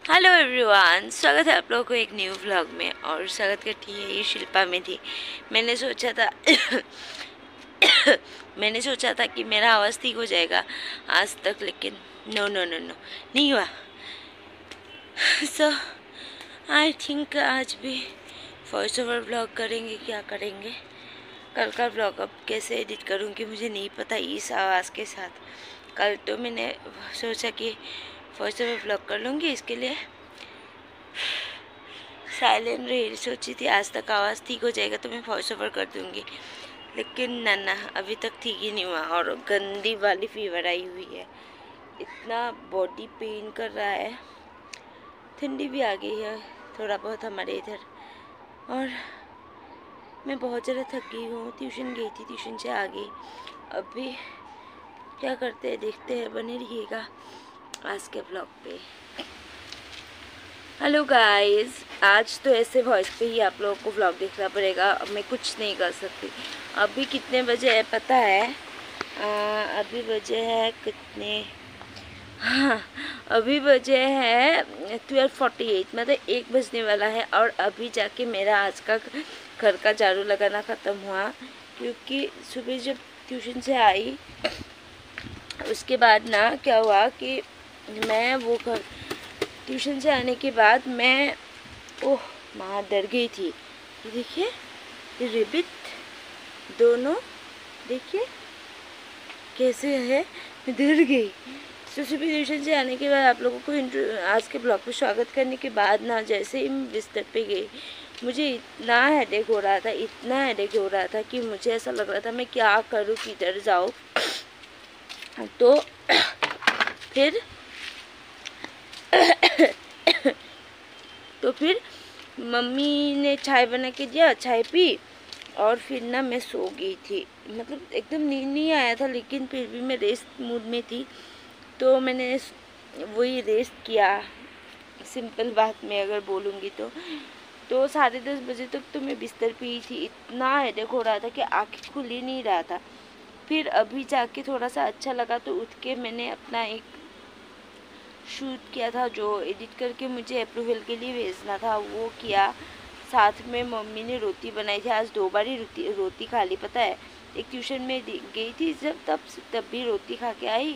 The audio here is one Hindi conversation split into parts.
हेलो एवरीवन, स्वागत है आप लोगों को एक न्यू व्लॉग में। और स्वागत करती है ये शिल्पा में थी। मैंने सोचा था मैंने सोचा था कि मेरा आवाज़ ठीक हो जाएगा आज तक, लेकिन नो नो नो नो नहीं हुआ। सो आई थिंक आज भी वॉइस ओवर व्लॉग करेंगे। क्या करेंगे कल का व्लॉग अब कैसे एडिट करूँगी मुझे नहीं पता इस आवाज़ के साथ। कल तो मैंने सोचा कि वॉइस ओवर व्लॉग कर लूँगी, इसके लिए साइलेंट रही सोची थी। आज तक आवाज़ ठीक हो जाएगा तो मैं वॉइस ओवर कर दूँगी, लेकिन ना अभी तक ठीक ही नहीं हुआ। और गंदी वाली फीवर आई हुई है, इतना बॉडी पेन कर रहा है। ठंडी भी आ गई है थोड़ा बहुत हमारे इधर, और मैं बहुत ज़्यादा थक गई हूँ। ट्यूशन गई थी, ट्यूशन से आ गई। अभी क्या करते हैं देखते हैं, बने रहिएगा आज के ब्लॉग पे। हेलो गाइस, आज तो ऐसे वॉइस पे ही आप लोगों को व्लॉग देखना पड़ेगा। अब मैं कुछ नहीं कर सकती। अभी कितने बजे है पता है? अभी बजे है कितने, हाँ अभी बजे है 12:48, मतलब 1 बजने वाला है। और अभी जाके मेरा आज का घर का झाड़ू लगाना ख़त्म हुआ, क्योंकि सुबह जब ट्यूशन से आई उसके बाद ना क्या हुआ कि मैं वो घर ट्यूशन से आने के बाद मैं माँ डर गई थी। ये देखिए, ये रिबिट दोनों देखिए कैसे है, मैं डर गई। तो सुबह ट्यूशन से आने के बाद आप लोगों को आज के ब्लॉग पे स्वागत करने के बाद ना, जैसे ही मैं बिस्तर पे गई मुझे इतना हेडेक हो रहा था, इतना हेडेक हो रहा था कि मुझे ऐसा लग रहा था मैं क्या करूँ, किधर जाऊँ। तो फिर तो फिर मम्मी ने चाय बना के दिया, चाय पी, और फिर ना मैं सो गई थी। मतलब एकदम नींद नहीं आया था, लेकिन फिर भी मैं रेस्ट मूड में थी, तो मैंने वही रेस्ट किया। सिंपल बात में अगर बोलूँगी तो 10:30 बजे तक तो मैं बिस्तर पे ही थी। इतना हेडेक हो रहा था कि आँखें खुल ही नहीं रहा था। फिर अभी जाके थोड़ा सा अच्छा लगा तो उठ के मैंने अपना एक शूट किया था जो एडिट करके मुझे अप्रूवल के लिए भेजना था, वो किया। साथ में मम्मी ने रोटी बनाई थी। आज 2 बार ही रोटी खा ली, पता है। एक ट्यूशन में गई थी जब तब भी रोटी खा के आई।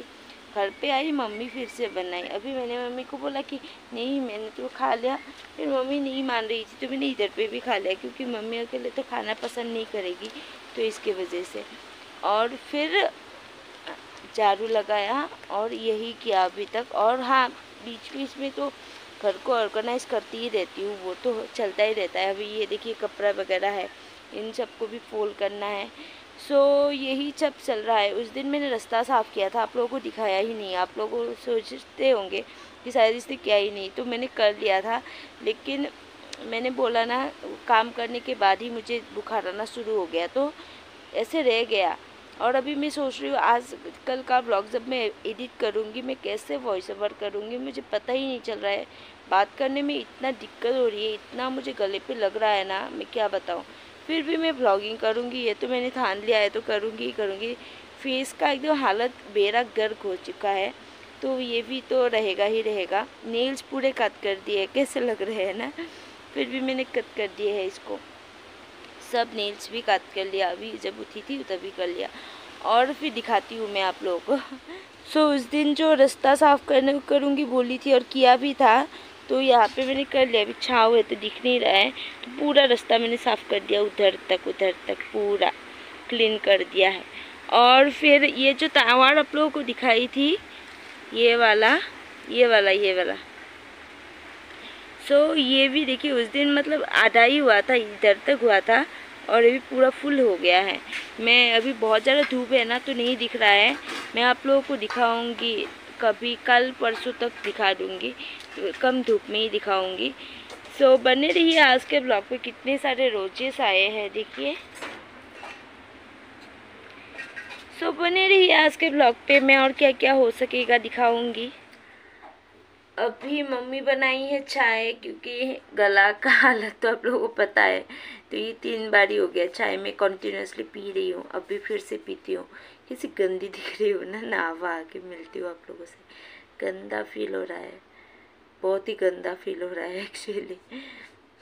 घर पे आई, मम्मी फिर से बनाई। अभी मैंने मम्मी को बोला कि नहीं मैंने तो खा लिया, फिर मम्मी नहीं मान रही थी तो मैंने इधर पे भी खा लिया, क्योंकि मम्मी अकेले तो खाना पसंद नहीं करेगी, तो इसके वजह से। और फिर झाड़ू लगाया और यही किया अभी तक। और हाँ, बीच बीच में तो घर को ऑर्गेनाइज करती ही रहती हूँ, वो तो चलता ही रहता है। अभी ये देखिए कपड़ा वगैरह है, इन सबको भी फोल्ड करना है। सो यही सब चल रहा है। उस दिन मैंने रास्ता साफ़ किया था, आप लोगों को दिखाया ही नहीं। आप लोग सोचते होंगे कि शायद इसने किया ही नहीं, तो मैंने कर लिया था, लेकिन मैंने बोला ना काम करने के बाद ही मुझे बुखार आना शुरू हो गया, तो ऐसे रह गया। और अभी मैं सोच रही हूँ आज कल का ब्लॉग जब मैं एडिट करूँगी मैं कैसे वॉइस ओवर करूँगी, मुझे पता ही नहीं चल रहा है। बात करने में इतना दिक्कत हो रही है, इतना मुझे गले पे लग रहा है ना, मैं क्या बताऊँ। फिर भी मैं ब्लॉगिंग करूँगी, ये तो मैंने ठान लिया है, तो करूँगी ही करूँगी। फेस का एकदम हालत बेरा गर्क हो चुका है, तो ये भी तो रहेगा ही रहेगा। नेल्स पूरे कट कर दिए, कैसे लग रहे हैं ना, फिर भी मैंने कट कर दिए है इसको। सब नेल्स भी कट कर लिया, अभी जब उठी थी तभी कर लिया। और फिर दिखाती हूँ मैं आप लोगों को। सो उस दिन जो रास्ता साफ़ करूँगी बोली थी और किया भी था, तो यहाँ पे मैंने कर लिया। अभी छाँव है तो दिख नहीं रहा है, तो पूरा रास्ता मैंने साफ़ कर दिया, उधर तक पूरा क्लीन कर दिया है। और फिर ये जो तावाड़ आप लोगों को दिखाई थी, ये वाला सो ये भी देखिए उस दिन मतलब आधा ही हुआ था, इधर तक हुआ था, और अभी पूरा फुल हो गया है। मैं अभी बहुत ज़्यादा धूप है ना तो नहीं दिख रहा है, मैं आप लोगों को दिखाऊंगी कभी, कल परसों तक दिखा दूंगी, कम धूप में ही दिखाऊंगी। सो बने रहिए आज के ब्लॉग पे। कितने सारे रोजेस आए हैं देखिए। सो बने रहिए आज के ब्लॉग पे, मैं और क्या क्या हो सकेगा दिखाऊंगी। अभी मम्मी बनाई है चाय, क्योंकि गला का हालत तो आप लोगों को पता है, तो ये 3 बार ही हो गया चाय मैं कंटिन्यूसली पी रही हूँ। अभी फिर से पीती हूँ। कैसी गंदी दिख रही हूँ ना, नावा आके मिलती हूँ आप लोगों से, गंदा फील हो रहा है। बहुत ही गंदा फील हो रहा है एक्चुअली।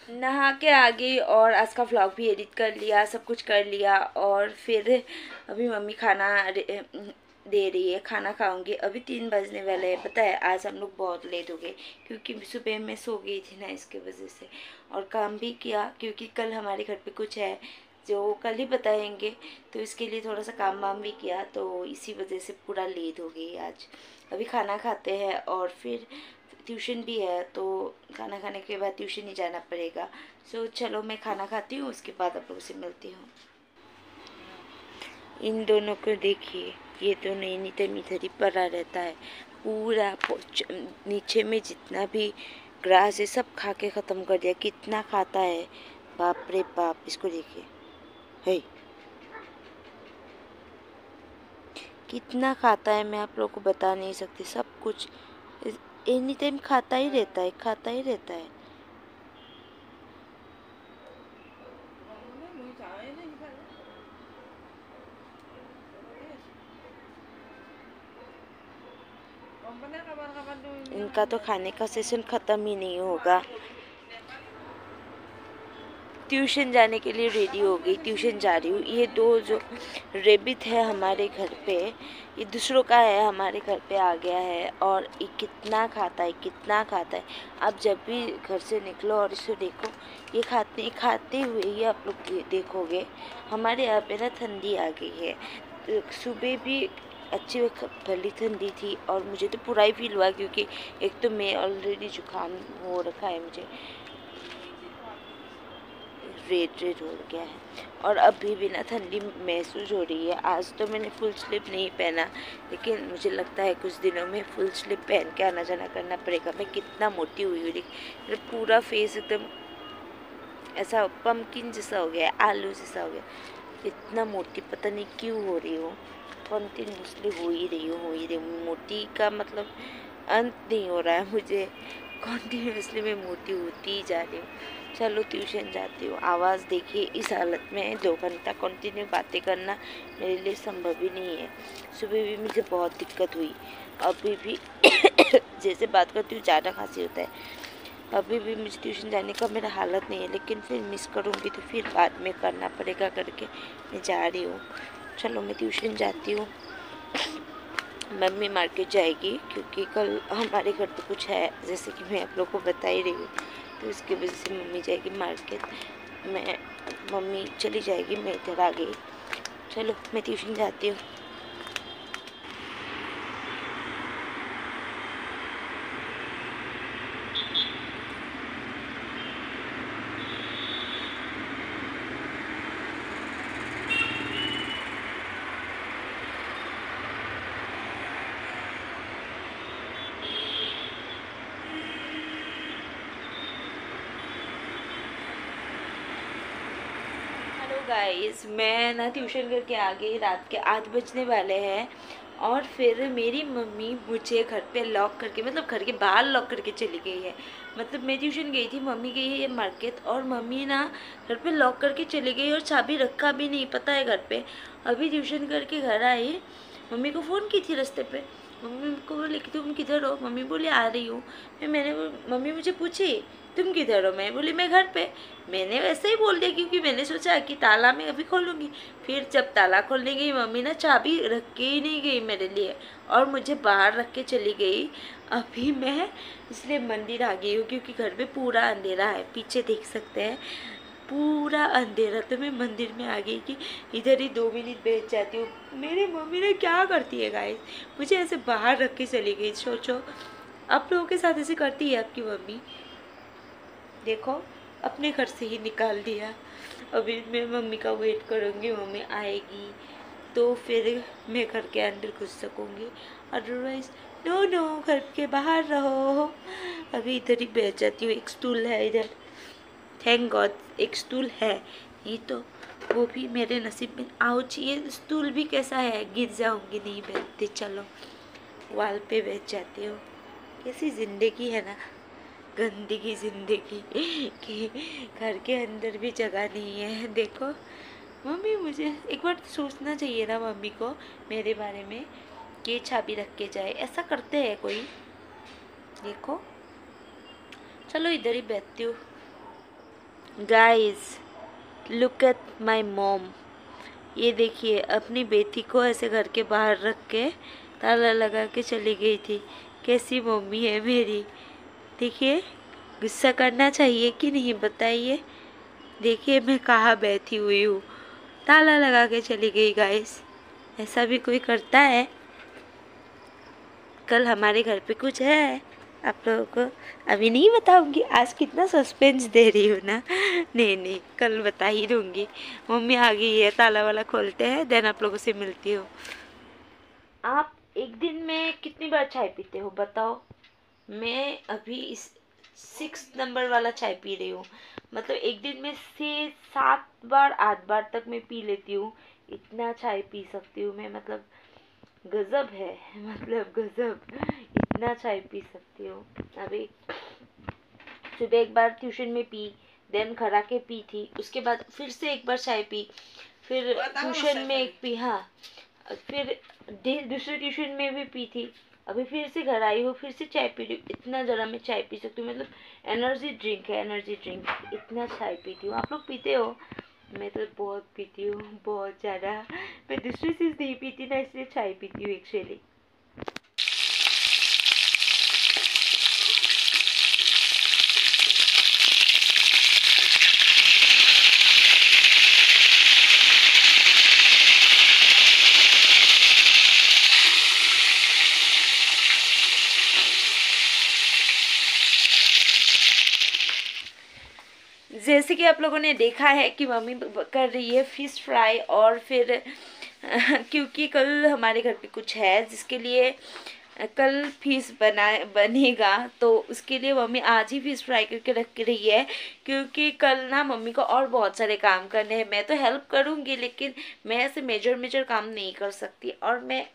नहा के आ गई और आज का व्लॉग भी एडिट कर लिया, सब कुछ कर लिया। और फिर अभी मम्मी खाना दे रही है, खाना खाऊंगी। अभी 3 बजने वाले हैं। पता है आज हम लोग बहुत लेट हो गए क्योंकि सुबह में सो गई थी ना, इसके वजह से। और काम भी किया क्योंकि कल हमारे घर पे कुछ है जो कल ही बताएंगे, तो इसके लिए थोड़ा सा काम वाम भी किया, तो इसी वजह से पूरा लेट हो गई आज। अभी खाना खाते हैं और फिर ट्यूशन भी है, तो खाना खाने के बाद ट्यूशन ही जाना पड़ेगा। सो चलो मैं खाना खाती हूँ, उसके बाद आप लोगों से मिलती हूँ। इन दोनों को देखिए, ये दोनों इन्हीं इधर ही पड़ा रहता है। पूरा नीचे में जितना भी ग्रास है सब खा के ख़त्म कर दिया। कितना खाता है, बाप रे बाप। इसको देखिए, हे कितना खाता है, मैं आप लोगों को बता नहीं सकती। सब कुछ एनी टाइम खाता ही रहता है, खाता ही रहता है। इनका तो खाने का सेशन ख़त्म ही नहीं होगा। ट्यूशन जाने के लिए रेडी हो गई, ट्यूशन जा रही हूँ। ये दो जो रेबिट है हमारे घर पे, ये दूसरों का है, हमारे घर पे आ गया है। और ये कितना खाता है, कितना खाता है। आप जब भी घर से निकलो और इसे देखो, ये खाते हुए ही आप लोग देखोगे। हमारे यहाँ पे ना ठंडी आ गई है। सुबह भी अच्छी भली ठंडी थी और मुझे तो पूरा ही फील हुआ क्योंकि एक तो मैं ऑलरेडी जुकाम हो रखा है, मुझे रेड हो गया है। और अभी भी ना ठंडी महसूस हो रही है। आज तो मैंने फुल स्लीव नहीं पहना, लेकिन मुझे लगता है कुछ दिनों में फुल स्लीव पहन के आना जाना करना पड़ेगा। मैं कितना मोटी हुई हूँ, मेरा पूरा फेस एकदम ऐसा पम्पकिन जैसा हो गया है, आलू जैसा हो गया। इतना मोटी पता नहीं क्यों हो रही हूँ, कंटिन्यूसली हो ही रही हूँ। मोटी का मतलब अंत नहीं हो रहा है मुझे, कंटिन्यूसली मैं मोटी होती ही जा रही हूँ। चलो ट्यूशन जाती हूँ। आवाज़ देखिए, इस हालत में 2 घंटा कंटिन्यू बातें करना मेरे लिए संभव ही नहीं है। सुबह भी मुझे बहुत दिक्कत हुई, अभी भी जैसे बात करती हूँ ज़्यादा खांसी होता है। अभी भी मुझे ट्यूशन जाने का मेरा हालत नहीं है, लेकिन फिर मिस करूँगी तो फिर बाद में करना पड़ेगा करके मैं जा रही हूँ। चलो मैं ट्यूशन जाती हूँ। मम्मी मार्केट जाएगी क्योंकि कल हमारे घर पे कुछ है, जैसे कि मैं आप लोग को बता ही रही हूँ, तो इसकी वजह से मम्मी जाएगी मार्केट। मम्मी चली जाएगी, मैं इधर आ गई। चलो मैं ट्यूशन जाती हूँ। गाइस मैं ना ट्यूशन करके आ गई, रात के 8 बजने वाले हैं। और फिर मेरी मम्मी मुझे घर पे लॉक करके, मतलब घर के बाहर लॉक करके चली गई है। मतलब मैं ट्यूशन गई थी, मम्मी गई है मार्केट, और मम्मी ना घर पे लॉक करके चली गई और चाबी रखा भी नहीं, पता है घर पे। अभी ट्यूशन करके घर आई, मम्मी को फ़ोन की थी रास्ते पे। मम्मी को बोली कि तुम किधर हो, मम्मी बोली आ रही हूँ। मम्मी मुझे पूछी तुम किधर हो, मैं बोली मैं घर पे। मैंने वैसे ही बोल दिया क्योंकि मैंने सोचा कि ताला मैं अभी खोलूँगी। फिर जब ताला खोलने गई, मम्मी ना चाबी रख के ही नहीं गई मेरे लिए और मुझे बाहर रख के चली गई। अभी मैं इसलिए मंदिर आ गई हूँ क्योंकि घर में पूरा अंधेरा है, पीछे देख सकते हैं पूरा अंधेरा। तो मैं मंदिर में आ गई कि इधर ही 2 मिनट बैठ जाती हूँ। मेरी मम्मी ने क्या करती है गाइस, मुझे ऐसे बाहर रख के चली गई। सोचो आप लोगों के साथ ऐसे करती है आपकी मम्मी? देखो अपने घर से ही निकाल दिया। अभी मैं मम्मी का वेट करूँगी, मम्मी आएगी तो फिर मैं घर के अंदर घुस सकूँगी, अदरवाइज नो नो घर के बाहर रहो। अभी इधर ही बैठ जाती हूँ। एक स्टूल है इधर, थैंक गॉड एक स्टूल है, नहीं तो वो भी मेरे नसीब में। आउच, ये स्टूल भी कैसा है, गिर जाऊँगी, नहीं बैठती। चलो वाल पे बैठ जाती हूँ। कैसी ज़िंदगी है ना, गंदगी ज़िंदगी कि घर के अंदर भी जगह नहीं है। देखो मम्मी, मुझे एक बार सोचना चाहिए ना मम्मी को मेरे बारे में कि चाबी रख के जाए। ऐसा करते हैं कोई? देखो चलो इधर ही बैठती हूँ। Guys look at my mom. ये देखिए अपनी बेटी को ऐसे घर के बाहर रख के ताला लगा के चली गई थी। कैसी मम्मी है मेरी। देखिए गुस्सा करना चाहिए कि नहीं बताइए। देखिए मैं कहाँ बैठी हुई हूँ, ताला लगा के चली गई। गाइस ऐसा भी कोई करता है? कल हमारे घर पे कुछ है, आप लोगों को अभी नहीं बताऊंगी। आज कितना सस्पेंस दे रही हूँ ना। नहीं कल बता ही दूंगी। मम्मी आ गई है, ताला वाला खोलते हैं, देन आप लोगों से मिलती हूँ। आप एक दिन में कितनी बार चाय पीते हो बताओ? मैं अभी इस 6 नंबर वाला चाय पी रही हूँ। मतलब एक दिन में 6 7 बार 8 बार तक मैं पी लेती हूँ। इतना चाय पी सकती हूँ मैं, मतलब गजब है, मतलब गजब। इतना चाय पी सकती हूँ। अभी सुबह एक बार ट्यूशन में पी, देन खड़ा के पी थी, उसके बाद फिर से एक बार चाय पी, फिर ट्यूशन में एक पी, हाँ फिर दूसरे ट्यूशन में भी पी थी। अभी फिर से घर आई हूँ, फिर से चाय पी रही हूँ। इतना ज़रा मैं चाय पी सकती हूँ, मतलब एनर्जी ड्रिंक है, एनर्जी ड्रिंक। इतना चाय पीती हूँ। आप लोग पीते हो? मैं तो बहुत पीती हूँ, बहुत ज़्यादा। मैं दूसरी चीज़ नहीं पीती ना, इसलिए चाय पीती हूँ एक्चुअली। जैसे कि आप लोगों ने देखा है कि मम्मी कर रही है फिश फ्राई, और फिर क्योंकि कल हमारे घर पे कुछ है जिसके लिए कल फिश बनेगा, तो उसके लिए मम्मी आज ही फिश फ्राई करके रख रही है। क्योंकि कल ना मम्मी को और बहुत सारे काम करने हैं। मैं तो हेल्प करूँगी, लेकिन मैं ऐसे मेजर काम नहीं कर सकती, और मैं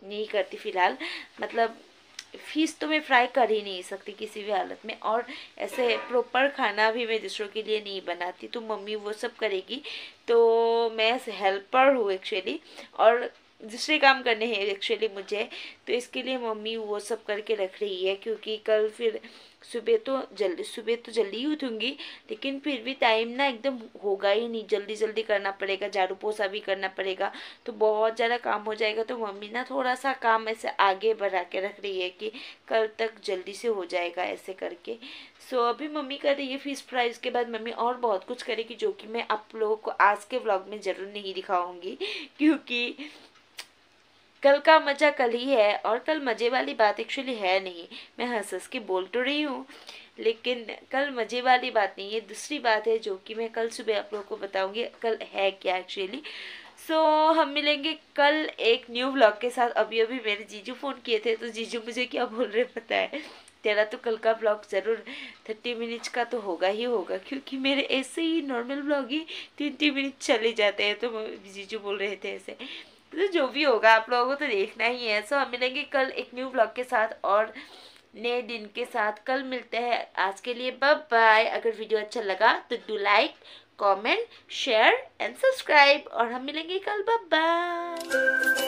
नहीं करती फ़िलहाल। मतलब फिश तो मैं फ्राई कर ही नहीं सकती किसी भी हालत में, और ऐसे प्रॉपर खाना भी मैं दूसरों के लिए नहीं बनाती, तो मम्मी वो सब करेगी। तो मैं हेल्पर हूँ एक्चुअली, और दूसरे काम करने हैं एक्चुअली मुझे। तो इसके लिए मम्मी वो सब करके रख रही है, क्योंकि कल फिर सुबह तो जल्दी ही उठूँगी, लेकिन फिर भी टाइम ना एकदम होगा ही नहीं। जल्दी करना पड़ेगा, झाड़ू पोछा भी करना पड़ेगा, तो बहुत ज़्यादा काम हो जाएगा। तो मम्मी ना थोड़ा सा काम ऐसे आगे बढ़ा के रख रही है कि कल तक जल्दी से हो जाएगा ऐसे करके। सो अभी मम्मी कर रही है फिश फ्राई, उसके बाद मम्मी और बहुत कुछ करेगी, जो कि मैं आप लोगों को आज के व्लॉग में ज़रूर नहीं दिखाऊंगी, क्योंकि कल का मज़ा कल ही है, और कल मज़े वाली बात एक्चुअली है नहीं। मैं हंस के बोल तो रही हूँ, लेकिन कल मज़े वाली बात नहीं है, दूसरी बात है, जो कि मैं कल सुबह आप लोगों को बताऊंगी कल है क्या एक्चुअली। सो हम मिलेंगे कल एक न्यू व्लॉग के साथ। अभी मेरे जीजू फ़ोन किए थे, तो जीजू मुझे क्या बोल रहे पता है? तेरा तो कल का व्लॉग ज़रूर 30 मिनट्स का तो होगा ही होगा, क्योंकि मेरे ऐसे ही नॉर्मल व्लॉग ही 30 मिनट चले जाते हैं। तो जीजू बोल रहे थे ऐसे। तो जो भी होगा आप लोगों को तो देखना ही है। सो हम मिलेंगे कल एक न्यू व्लॉग के साथ और नए दिन के साथ। कल मिलते हैं। आज के लिए बाय बाय। अगर वीडियो अच्छा लगा तो do like, comment, share and subscribe, और हम मिलेंगे कल। Bye bye.